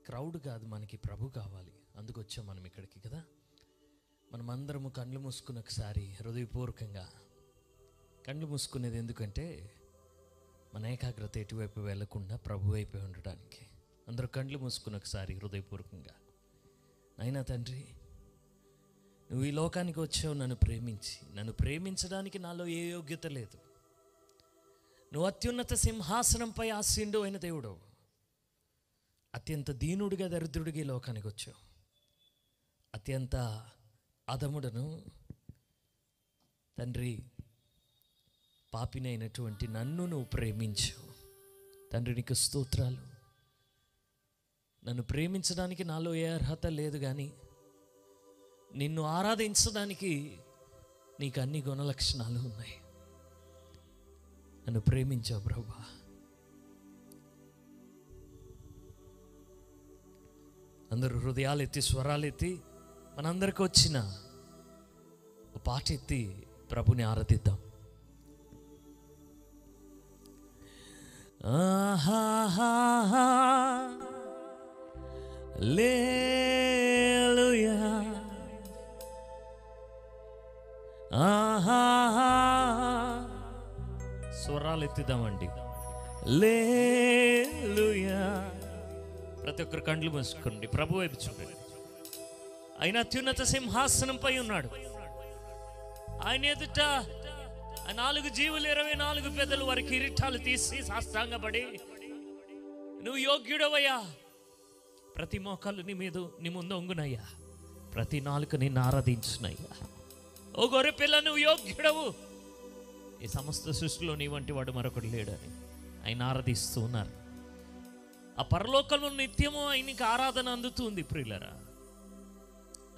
Crowd కాదు, మనకి ప్రభు కావాలి. అందుకు వచ్చాం మనం ఇక్కడికి కదా. మనం అందరము కళ్ళు మూసుకుని ఒకసారి హృదయపూర్వకంగా కళ్ళు మూసుకునేది ఎందుకంటే మన ఏకాగ్రత ఎటువైపు వెళ్లకుండా ప్రభు వైపే ఉండడానికి. అందరూ కళ్ళు మూసుకుని ఒకసారి హృదయపూర్వకంగా, నాయనా తండ్రి, నువ్వు ఈ లోకానికి వచ్చావు నన్ను ప్రేమించి. నన్ను ప్రేమించడానికి నాలో ఏ యోగ్యత లేదు. నువ్వు అత్యున్నత సింహాసనంపై ఆసీనుడు అయిన దేవుడు. అత్యంత దీనుడిగా దరిద్రుడిగా ఈ లోకానికి వచ్చావు. అత్యంత అధముడను తండ్రి, పాపినైనటువంటి నన్ను నువ్వు ప్రేమించావు తండ్రి. నీకు స్తోత్రాలు. నన్ను ప్రేమించడానికి నాలో ఏ అర్హత లేదు, కానీ నిన్ను ఆరాధించడానికి నీకు అన్ని గుణలక్షణాలు ఉన్నాయి. నన్ను ప్రేమించావు ప్రభువా. అందరూ హృదయాలు ఎత్తి స్వరాలు ఎత్తి మనందరికి వచ్చిన పాట ఎత్తి ప్రభుని ఆరాధిద్దాం. ఆహాహా హల్లెలూయా, ఆహాహా. స్వరాలు ఎత్తిద్దామండి. హల్లెలూయా. ప్రతి ఒక్కరు కండ్లు మూసుకోండి, ప్రభు వైపు చూడండి. ఆయన అత్యున్నత సింహాసనంపై ఉన్నాడు. ఆయన ఎదుట 4 జీవులు 24 పెద్దలు వారి కిరీటాలు తీసి సాష్టాంగపడి, నువ్వు యోగ్యుడవయ్యా. ప్రతి మోకాలు నీ ముందు ఒంగునయ్యా. ప్రతి నాలుక నిన్ను ఆరాధించునయ్యా. ఓ గొర్రె పిల్ల, నువ్వు యోగ్యుడవు. ఈ సమస్త సృష్టిలో నీ వంటి వాడు మరొకడు లేడని ఆయన ఆరాధిస్తూ ఉన్నారు. ఆ పరలోకంలో నిత్యము ఆయనకి ఆరాధన అందుతుంది ప్రియులరా.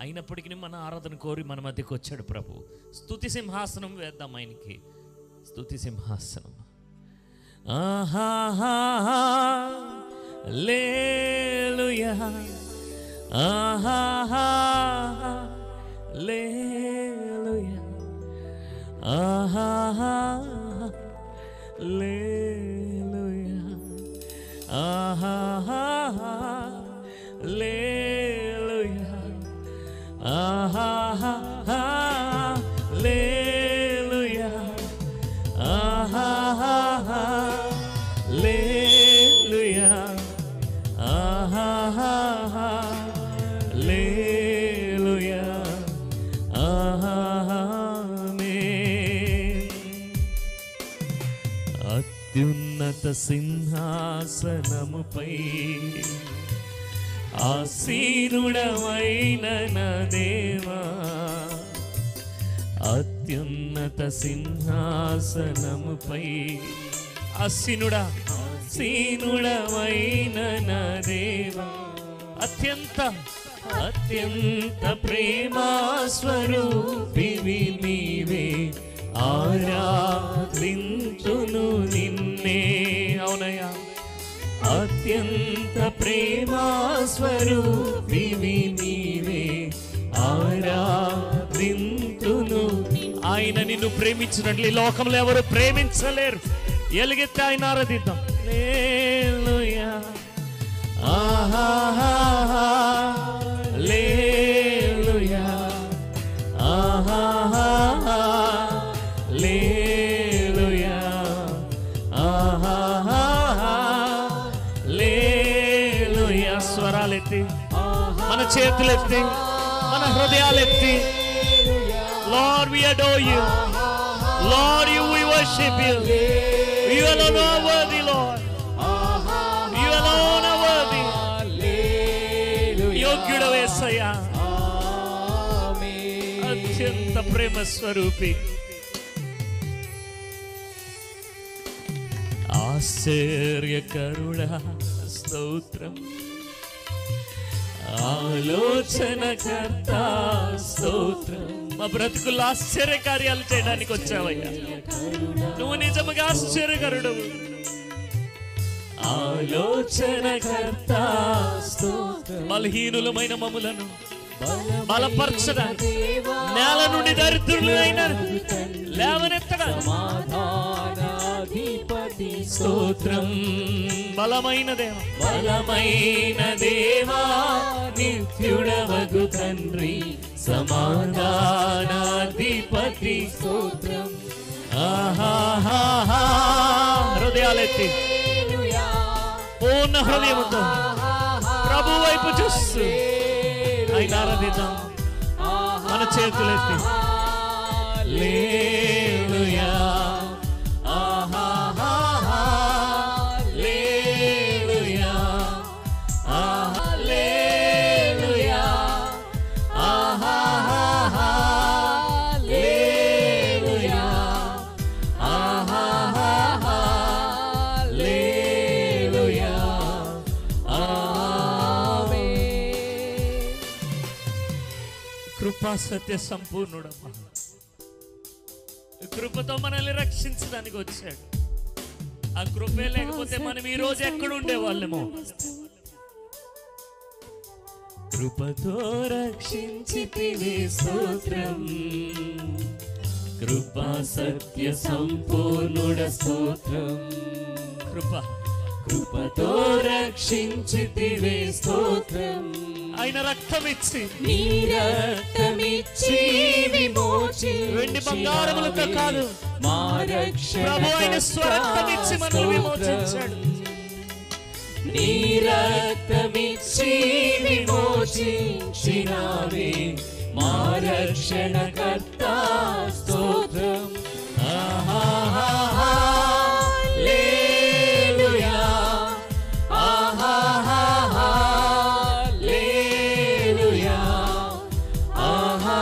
అయినప్పటికీ మన ఆరాధన కోరి మన మధ్యకు వచ్చాడు ప్రభు. స్తుతి సింహాసనం వేద్దాం ఆయనకి. స్తుతి సింహాసనం. ఆహాహా హల్లెలూయా, ఆహాహా హల్లెలూయా, ఆహాహా హల్లెలూయా, ఆహాహా హల్లెలూయా, ఆహాహా హల్లెలూయా, ఆహాహా హల్లెలూయా, ఆహాహా హల్లెలూయా, ఆహాహా. అత్యున్నత సింహాసనముపై ఆసీనుడవైన నా దేవా, అత్యున్నత సింహాసనముపై ఆసీనుడవైన నా దేవా, అత్యంత ప్రేమా స్వరూపివి నీవే, ఆరాధించును నిన్నే. అవునయ్యా, అత్యంత ప్రేమా స్వరూపివి నీవే, ఆరాధించును. ఆయన నిన్ను ప్రేమించినట్లు ఈ లోకంలో ఎవరు ప్రేమించలేరు. ఎలుగెత్తి ఆయన ఆరాధిద్దాం. హల్లెలూయా, ఆహాహా హల్లెలూయా, ఆహాహా హల్లెలూయా, ఆహాహా హల్లెలూయా. స్వరాలెత్తి, మన చేతులెత్తి, మన హృదయాలెత్తి. Lord, we adore you. Lord, we worship you. You alone are worthy, Lord. You alone are worthy. యోగ్యుడవు యేసయ్యా, అత్యంత ప్రేమ స్వరూపి. ఆశ్చర్యకరుడా స్తోత్రం, ఆలోచనకర్త స్తోత్రం. మా బ్రతుకుల్లో ఆశ్చర్య కార్యాలు చేయడానికి వచ్చావయ్యా. నువ్వు నిజముగా ఆశ్చర్యకరుడవు. ఆలోచనకర్త స్తోత్రం. బలహీనులమైన మమ్ములను బలపరచడానికి, నేల నుండి దరిద్రులైన లేవనెత్తడానికి స్తోత్రం. బలమైన దేవా నిత్యుడవగు తండ్రి సమాధానాధిపతి స్తోత్రం. ఆహాహా హృదయాలెత్తి పూర్ణ హృదయంతో ప్రభు వైపు చూస్తూ ఆయన ఆరాధిద్దాం. మన చేతులెత్తి హల్లెలూయా హల్లెలూయా హల్లెలూయా హల్లెలూయా హల్లెలూయా ఆమేన్. కృపా సత్య సంపూర్ణుడమ్మా, కృపతో మనల్ని రక్షించడానికి వచ్చాడు. ఆ కృపే లేకపోతే మనం ఈ రోజు ఎక్కడ ఉండేవాళ్ళేమో. కృపతో రక్షించితివి స్తోత్రం, కృపా సత్య సంపూర్ణుడ స్తోత్రం. కృపతో రక్షించితివి స్తోత్రం. ఆయన రక్తమిచ్చి నీ రక్తమిచ్చి విమోచించి, వెండి బంగారములతో కాదు మా రక్షణ ప్రభు ఆయన స్వరక్తమిచ్చి మనల్ని విమోచించాడు. నీ రక్తమిచ్చి విమోచించినావే మా రక్షణకర్త స్తోత్రం. హల్లెలూయా హల్లెలూయా హల్లెలూయా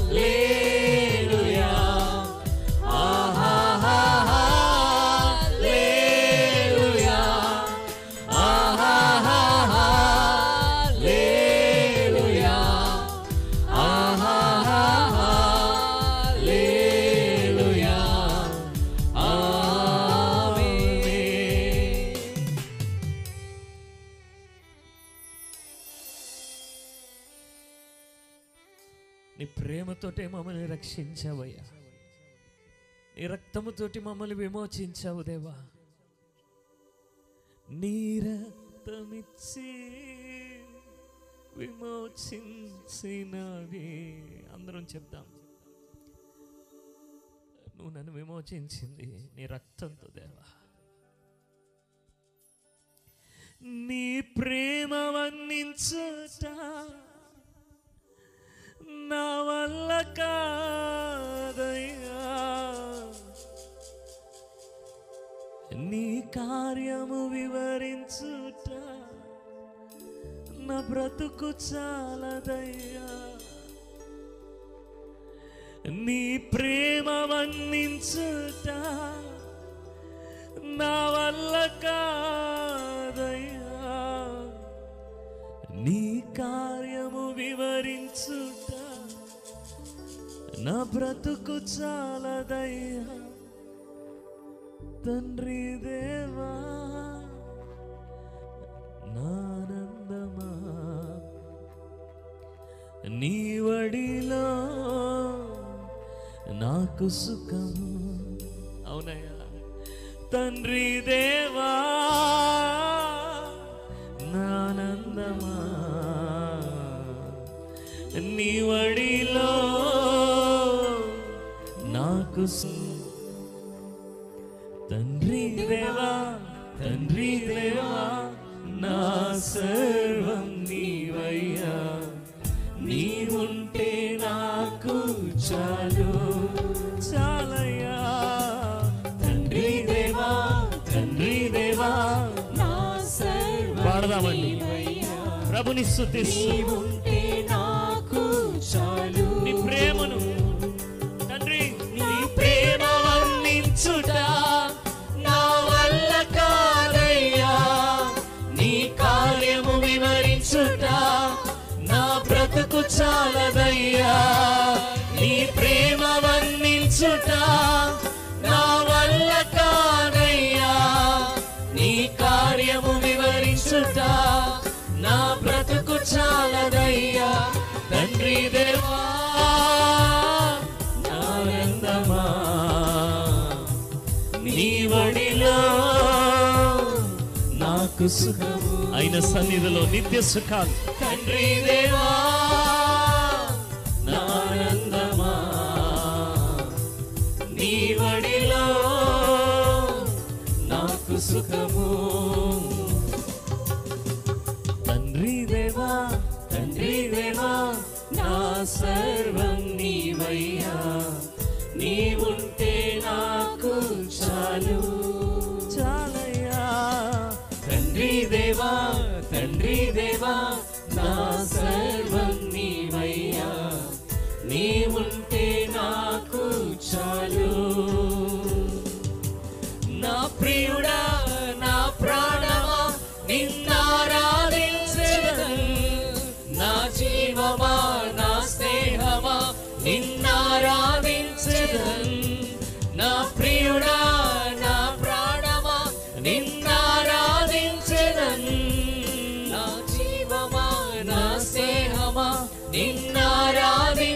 హల్లెలూయా హల్లెలూయా హల్లెలూయా హల్లెలూయా ఆమేన్. నీ ప్రేమతోటే మమ్మల్ని రక్షించావయ్యా, నీ రక్తముతోటి మమ్మల్ని విమోచించావు దేవా. నీ రక్తమిచ్చి విమోచించినవి. అందరం చెప్దాం, నువ్వు నన్ను విమోచించింది నీ రక్తంతో దేవా. నీ ప్రేమ వర్ణించుట నా వల్ల కాదయ్యా, నీ కార్యము వివరించుట నా బ్రతుకు చాలదయ్యా. నీ ప్రేమ వర్ణించుట నా వల్ల కాదయ్యా, నీ కార్యము వివరించుట నా బ్రతుకు చాలదయ్యా. తండ్రి దేవా నానందమా, నీ వడిలో నాకు సుఖము. అవునయ్యా తండ్రి దేవా నానందమా, నీ వడిలో నాకు తండ్రి దేవా, తండ్రి దేవా నా సర్వం నీవయ్యా, నీవుంటే నాకు చాలు చాలయ్యా. తండ్రి దేవా, తండ్రి దేవా నా సర్వం పాడదామండి ప్రభుని స్తుతిస్తూ. నాకు చాలు నీ ప్రేమను తండ్రి, నీ ప్రేమ వర్ణించుట నా వల్ల కాదయ్యా, నీ కార్యము వివరించుట నా బ్రతుకు చాలదయ్యా. నీ ప్రేమ వర్ణించుట నా వల్ల కాదయ్యా, నీ కార్యము వివరించుట నా బ్రతుకు చాలదయ్యా. తండ్రి దేవా ఆనందమా, నాకు సుఖము, ఆయన సన్నిధిలో నిత్య సుఖాలు. తండ్రి దేవా నా ఆనందమా, నీ వడిలో నాకు సుఖము. తండ్రి దేవా, తండ్రి దేవా నా సర్వం నీవయ్యా, నీవుంటే నాకు చాలు చాలయ్యా. తండ్రి దేవా, తండ్రి దేవా నా సర్వం నీవయ్యా, నీవుంటే నాకు చాలు. నా ప్రియుడా నా ప్రాణమా నిన్నారాధించెదన్, నా జీవమా నా స్నేహమా నిన్నారాధించెదన్. నా ప్రియుడా నా ప్రాణమా నిన్నారాధించెదన్, నా జీవమా నా స్నేహమా నిన్నారాధించెదన్.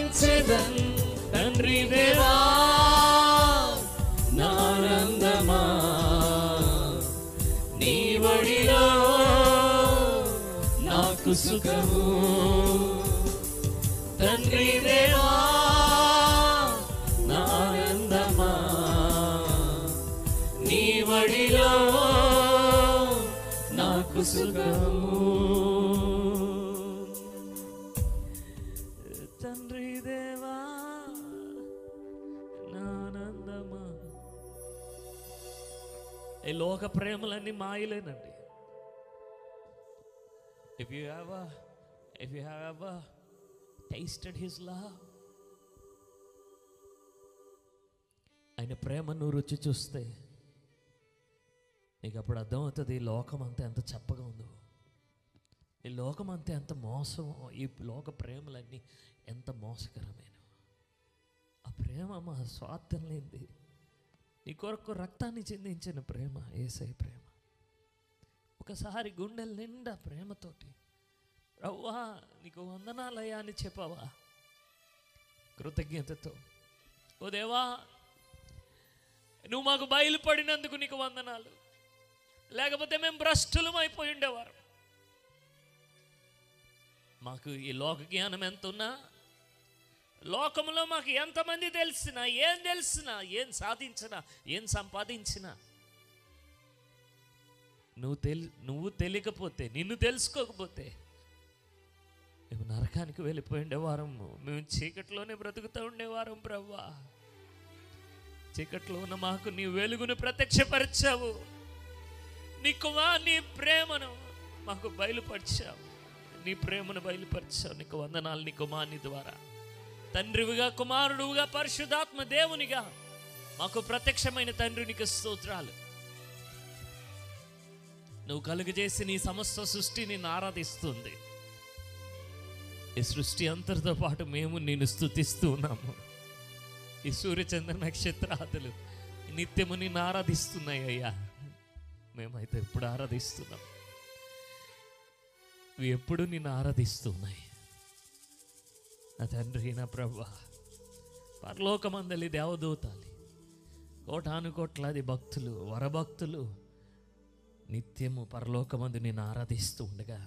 తండ్రి దేవా నా ఆనందమా, నీ వడిలో నాకు సుఖము. తండ్రి దేవా నా ఆనందమా, నీ వడిలో నాకు సుఖము. తండ్రి దేవా నా ఆనందమా. ఈ లోక ప్రేమలన్నీ మాయలేనండి. If you have ever tasted his love, ఆయన ప్రేమను రుచి చూస్తే నీకు అప్పుడు అర్థమవుతుంది ఈ లోకం అంతా ఎంత చప్పగా ఉందో, ఈ లోకం అంతా ఎంత మోసం, ఈ లోక ప్రేమలన్నీ ఎంత మోసకరమైన. ఆ ప్రేమ మా స్వార్థం లేనిది, నీ కొరకు రక్తాన్ని చిందించిన ప్రేమ యేసయ్య ప్రేమ. ఒకసారి గుండెల నిండా ప్రేమతోటి రవ్వా నీకు వందనాలయ్యా అని చెప్పావా కృతజ్ఞతతో? ఓ దేవా నువ్వు మాకు బయలుపడినందుకు నీకు వందనాలు, లేకపోతే మేము భ్రష్టులం అయిపోయి ఉండేవారు. మాకు ఈ లోక జ్ఞానం ఎంత ఉన్నా, లోకంలో మాకు ఎంతమంది తెలిసినా, ఏం తెలిసినా, ఏం సాధించినా, ఏం సంపాదించినా, నువ్వు తెలియకపోతే, నిన్ను తెలుసుకోకపోతే మేము నరకానికి వెళ్ళిపోయి ఉండేవారం. మేము చీకట్లోనే బ్రతుకుతూ ఉండేవారం. ప్రభువా చీకట్లో ఉన్న మాకు నీ వెలుగును ప్రత్యక్షపరిచావు, నీ ప్రేమను మాకు బయలుపరిచావు, నీ ప్రేమను బయలుపరిచావు. నీకు వందనాలు. నీ కుమారుని ద్వారా తండ్రివిగా, కుమారుడుగా, పరిశుద్ధాత్మ దేవునిగా మాకు ప్రత్యక్షమైన తండ్రి నీకు స్తోత్రాలు. నువ్వు కలుగజేసి నీ సమస్త సృష్టి నిన్ను ఆరాధిస్తుంది. ఈ సృష్టి అంతటితో పాటు మేము నిన్ను స్తుతిస్తూ ఉన్నాము. ఈ సూర్యచంద్ర నక్షత్రాదులు నిత్యము నిన్ను ఆరాధిస్తున్నాయి అయ్యా. మేమైతే ఎప్పుడు ఆరాధిస్తున్నాం, ఇవి ఎప్పుడు నిన్ను ఆరాధిస్తున్నాయి. నా తండ్రి, నా ప్రభువా, పరలోకమందలి దేవదూతాలి, కోటానుకోట్లాది భక్తులు, వరభక్తులు నిత్యము పరలోకమందు నిన్ను ఆరాధిస్తూ ఉండగా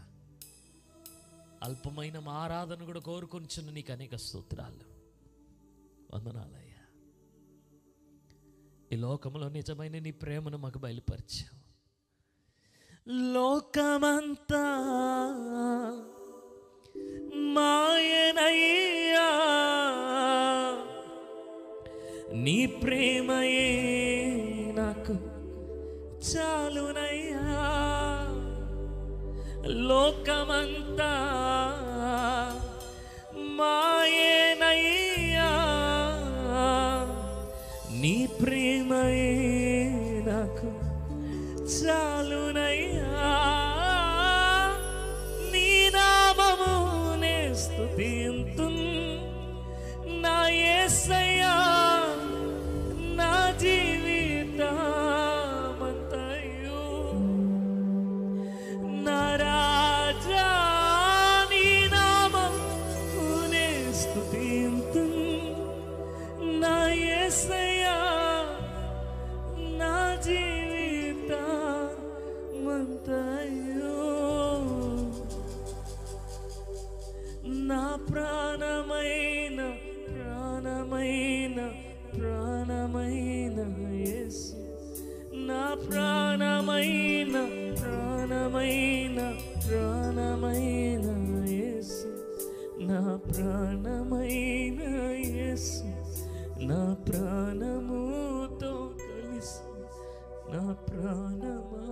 అల్పమైన మా ఆరాధన కూడా కోరుకొనిచున్న నీకు అనేక స్తోత్రాలు, వందనాలయ్యా. ఈ లోకంలో నిజమైన నీ ప్రేమను మాకు బయలుపరిచావు. లోకమంతా మాయనయ్యా, నీ ప్రేమయే నాకు చాలునయ్యా. లోకమంతా మాయేనయ్యా, నీ ప్రేమయే నాకు చాలునయ్యా. నీ నామమునే స్తుతింతున్ నా యేసయ్యా, నా జీవితమంతయు. నా రాజా నీ నామమునే స్తుతింతున్ నా యేసయ్యా, నా జీవితమంతయు. యేసు నా ప్రాణమైన ప్రాణమైన ప్రాణమైన యేసు నా ప్రాణమైన యేసు నా ప్రాణముతో కలిసి నా ప్రాణమా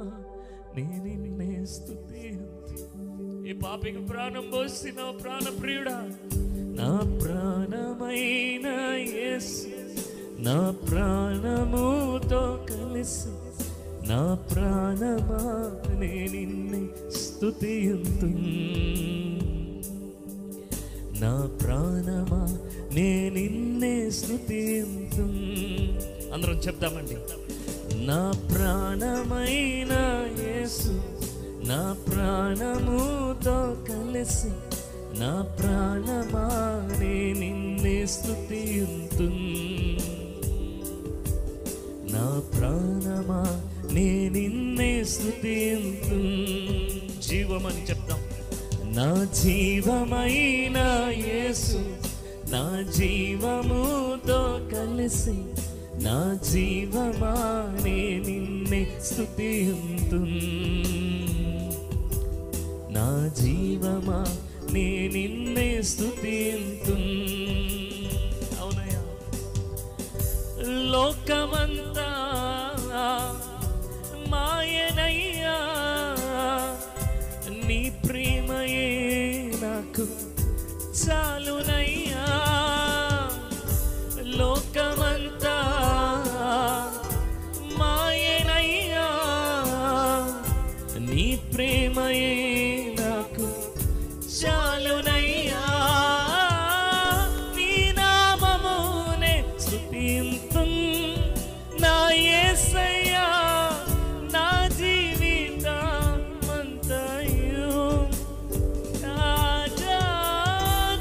నేను నిన్నే స్తుతింతు. ఈ పాపికి ప్రాణం పోసి నా ప్రాణ ప్రియుడా నా ప్రాణమైన యేసు నా ప్రాణముతో కలిసి నా ప్రాణమా నేను నిన్నే స్తుతింతు. నా ప్రాణమా నేను నిన్నే స్తుతింతు. అందరం చెప్తామండి. నా ప్రాణమైన యేసు నా ప్రాణముతో కలిసి నా ప్రాణమా నేను నిన్నే స్తుతింతు. నా ప్రాణమా నేను నిన్నే స్తుతింతు. జీవమని చెప్తాం. నా జీవమైన యేసు నా జీవముతో కలిసి నా జీవమా నేను నిన్నే స్తుతింతు. నా జీవమా నేను నిన్నే స్తుతింతు. అవునయ్యా. లోకమంతా మాయనయ్యా నీ ప్రేమయే నాకు చాలునయ్యా. లోకమంతా మాయనయ్యా నీ ప్రేమయే నాకు చాలునయ్యా. నీ నామమునే స్తుతింతు నా యేసయ్యా నా జీవితమంతయు రాజా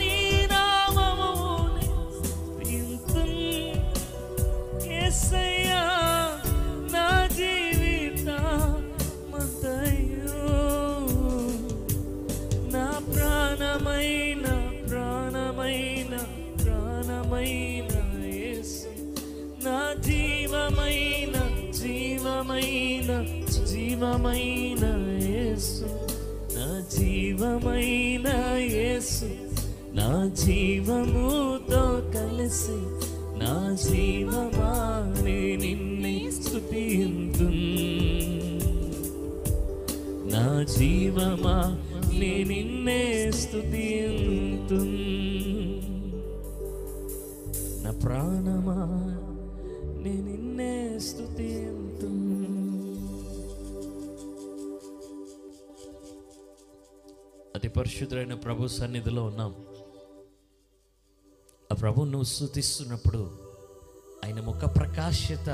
నీ నామమునే స్తుతింతు యేసయ్యా నా జీవితమంతయు. నా ప్రాణమైన ప్రాణమైన ప్రాణమైన యేసు నా జీవమైన జీవమైన జీవమైన యేసు నా జీవమైన యేసు నా జీవముతో కలిసి నా జీవమా నేను నిన్నే స్తుతింతు. నా జీవమా నేను నిన్నే స్తుతింతు. నా ప్రాణమా నేను నిన్నే స్తుతింతు. అతి పరిశుద్ధుడైన ప్రభు సన్నిధిలో ఉన్నాం. ఆ ప్రభు నువ్వు స్తుతిస్తున్నప్పుడు ఆయన ముఖ ప్రకాశత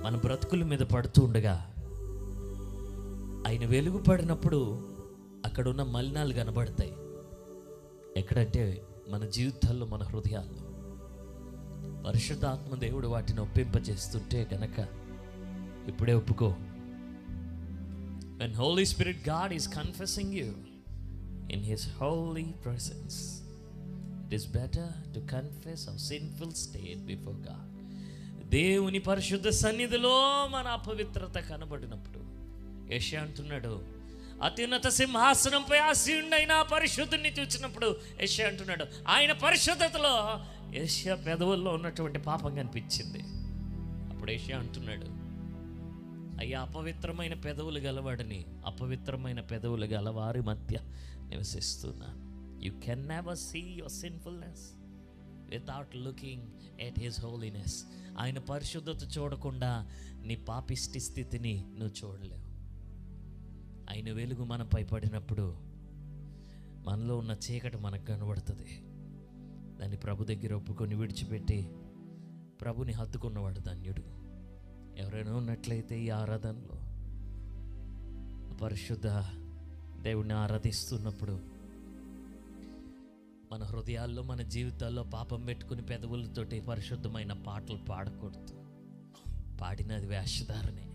మన బ్రతుకుల మీద పడుతూ ఉండగా ఆయన వెలుగు పడినప్పుడు అక్కడున్న మలినాలు కనబడతాయి. ఎక్కడంటే మన జీవితాల్లో మన హృదయాల్లో. పరిశుద్ధాత్మ దేవుడు వాటిని ఒప్పింపజేస్తుంటే కనుక ఇప్పుడే ఒప్పుకో. When Holy Spirit God is confessing you in His holy presence, it is better to confess our sinful state before God. దేవుని పరిశుద్ధ సన్నిధిలో మన అపవిత్రత కనబడినప్పుడు యెషయా అంటున్నాడు, అత్యున్నత సింహాసనంపై ఆసీనుడైన పరిశుద్ధుని చూసినప్పుడు యెషయా అంటున్నాడు, ఆయన పరిశుద్ధతలో యెషయా పెదవుల్లో ఉన్నటువంటి పాపం కనిపించింది. అప్పుడు యెషయా అంటున్నాడు, అయ్యా అపవిత్రమైన పెదవులు గలవాడిని, అపవిత్రమైన పెదవులు గలవారి మధ్య నివసిస్తున్నాను. You can never see your sinfulness without looking at His holiness. ఆయన పరిశుద్ధత చూడకుండా నీ పాపిష్టి స్థితిని నువ్వు చూడలేవు. ఆయన వెలుగు మనపై పడినప్పుడు మనలో ఉన్న చీకటి మనకు కనబడుతుంది. దాన్ని ప్రభు దగ్గర ఒప్పుకొని విడిచిపెట్టి ప్రభుని హత్తుకున్నవాడు ధన్యుడు. ఎవరైనా ఉన్నట్లయితే ఈ ఆరాధనలో పరిశుద్ధ దేవుడిని ఆరాధిస్తున్నప్పుడు మన హృదయాల్లో మన జీవితాల్లో పాపం పెట్టుకుని పెదవులతోటి పరిశుద్ధమైన పాటలు పాడకూడదు. పాడినది వేషధారణే,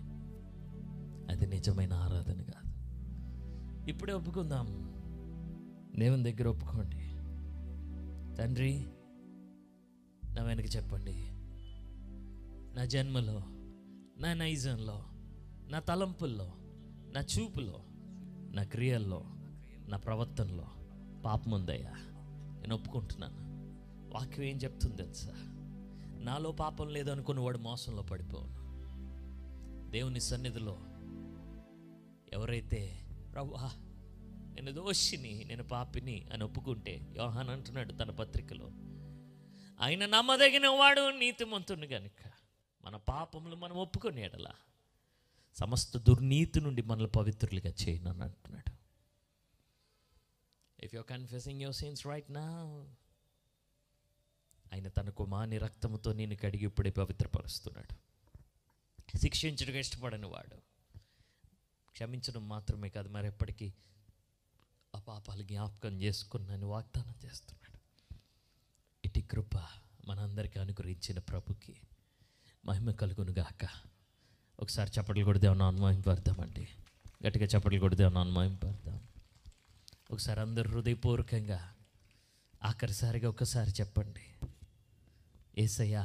అది నిజమైన ఆరాధన కాదు. ఇప్పుడే ఒప్పుకుందాం. దేవుని దగ్గర ఒప్పుకోండి. తండ్రి నా వెనక చెప్పండి, నా జన్మలో, నా నైజంలో, నా తలంపుల్లో, నా చూపులో, నా క్రియల్లో, నా ప్రవర్తనలో పాపం ఉందయ్యా, నేను ఒప్పుకుంటున్నాను. వాక్యం ఏం చెప్తుంది తెలుసా? నాలో పాపం లేదనుకుని వాడు మోసంలో పడిపోను. దేవుని సన్నిధిలో ఎవరైతే ప్రభువా నేను దోషిని, నేను పాపిని అని ఒప్పుకుంటే, యోహాన్ అంటున్నాడు తన పత్రికలో, ఆయన నమ్మదగిన వాడు నీతిమంతుని గనుక మన పాపములు మనం ఒప్పుకొని ఎడల సమస్త దుర్నీతి నుండి మనల్ని పవిత్రులుగా చేయను అని అంటున్నాడు. If you're confessing your sins right now, ఆయన తన కుమారుని రక్తముతో నేను కడిగి ఇప్పుడే పవిత్రపరుస్తున్నాడు. శిక్షించడానికి ఇష్టపడని వాడు, క్షమించడం మాత్రమే కాదు మరి ఎప్పటికీ ఆ పాపాలు జ్ఞాపకం చేసుకున్నాను వాగ్దానం చేస్తున్నాడు. ఇటు కృప మనందరికీ అనుగ్రహించిన ప్రభుకి మహిమ కలుగును గాక. ఒకసారి చప్పట్లు కొడితే ఏమన్నా అనుమతిపడతామండి, గట్టిగా చప్పట్లు కొడితే ఏమన్నా అనుమతిపడతాం. ఒకసారి అందరు హృదయపూర్వకంగా ఆఖరిసారిగా ఒకసారి చెప్పండి, యేసయ్యా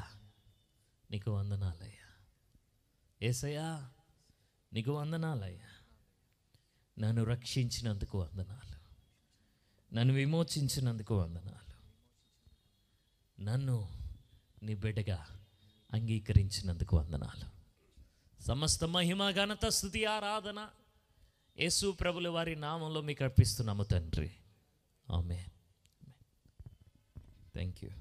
నీకు వందనాలయ్యా, యేసయ్యా నీకు వందనాలయ్యా, నన్ను రక్షించినందుకు వందనాలు, నన్ను విమోచించినందుకు వందనాలు, నన్ను నీ బిడ్డగా అంగీకరించినందుకు వందనాలు. సమస్త మహిమ ఘనత స్తుతి ఆరాధన యేసు ప్రభుల వారి నామంలో మీకు అర్పిస్తున్నాము తండ్రి. ఆమేన్. Thank you.